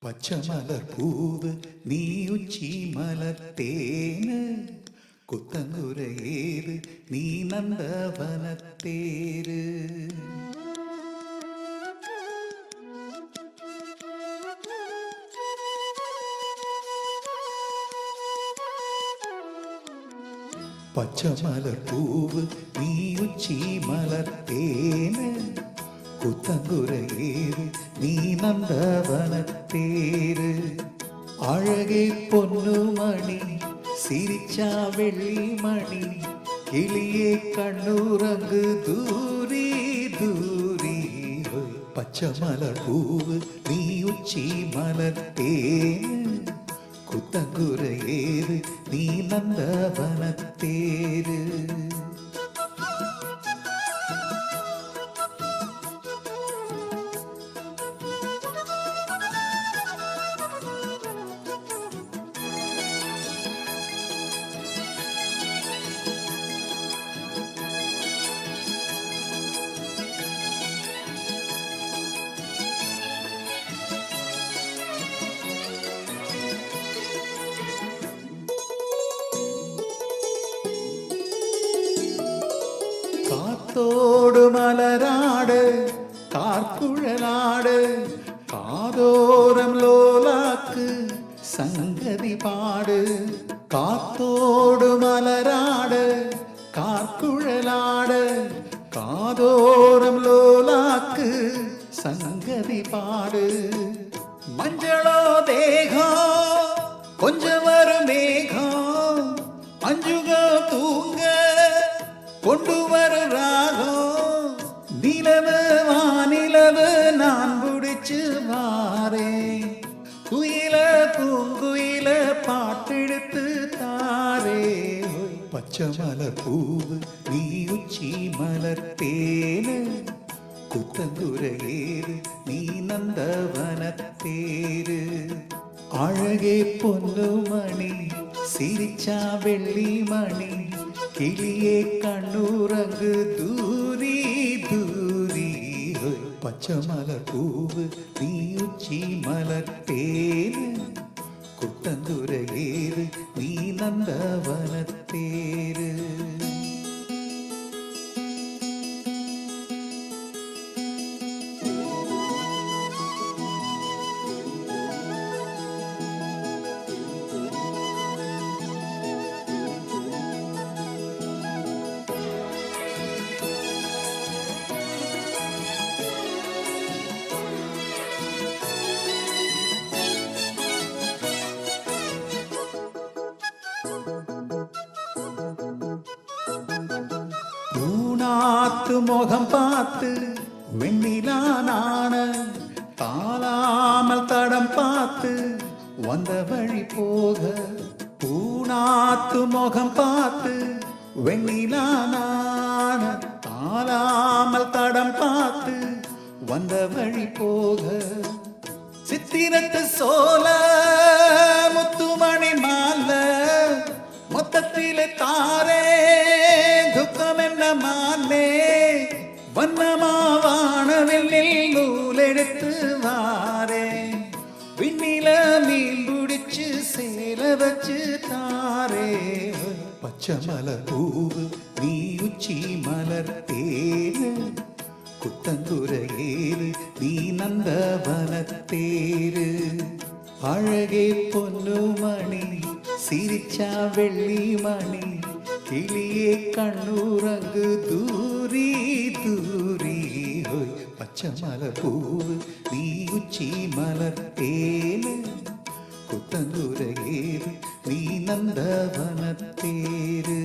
പച്ചമലർ പൂവ് നീ ഉച്ചി മലത്തേന് കുത്തങ്കുരയേത് നീ നന്ദവനത്തേര്. പച്ചമലർ പൂവ് നീ ഉച്ചി മലത്തേന് കുത്തങ്കുരയേത് നീ നന്ദവനത്തേര്. അഴകെ പൊന്നുമണി സിരിച്ച വെള്ളിമണി കിളിയെ കണ്ണുറങ്ങ് ദൂരി ദൂരി. പച്ചമലർ പൂവ് നീ ഉച്ചി മലത്തേന് കുത്തങ്കുരയേത് നീ നന്ദവനത്തേര്. കാത്തോട് മലരാട് കാർക്കുഴലാട് കാതോരം ലോലാക്ക് സംഗതി പാട്. കാത്തോട് മലരാട് കാർക്കുഴലാട് കാതോരം ലോലാക്ക് സംഗതി പാട്. മഞ്ചളോ ദേഹോ കൊഞ്ചവരു മേഘോ അഞ്ചുക തൂങ്ങ கொண்டுவர ராகம் நிலவு வானிலவு நான் பிடிச்சு வாரே. குயில பூங்குயில பாட்டெடுத்து தாரே. பச்சமலர் பூவு நீ உச்சி மலர்த்தேனு குத்தங்குரையேறு நீ நந்தவனத்தேரு. அழகே பொன்னுமணி சிரிச்சா வெள்ளிமணி കിളിയെ കണ്ണുറങ്ങ് ദൂരി ദൂരി. പച്ചമലർ പൂവ് നീ ഉച്ചി മലത്തേര് കുത്തങ്കുരയേറ് നീ നന്ദവനത്തേര്. பூனாத்து முகம் பார்த்து வெண்ணிலான தாளாமல் தடம் பார்த்து வந்த வழி போக. பூனாத்து முகம் பார்த்து வெண்ணிலான தாளாமல் தடம் பார்த்து வந்த வழி போக. சித்திரத்து சோல முத்துமணி மால மொத்தத்திலே தாரே துக்கம் என்ன மாலே. வண்ணமாவானவில் நூலெடுத்து வாரே. விண்ணில மீன் பிடிச்சு சேல வச்சு தாரே. பச்சமலர் பூவு நீ உச்சி மலர்த்தேரு குத்தங்குரையேறு நீ நந்தவனத்தேரு. அழகே பொன்னுமணி சிரிச்சா வெள்ளிமணி കിളിയെ കണ്ണുറങ്ങ് ദൂരി ദൂരി. പച്ചമലർ പൂവ് നീ ഉച്ചി മലത്തേന് കുത്തങ്കുരയേറ് നീ നന്ദവനത്തേര്.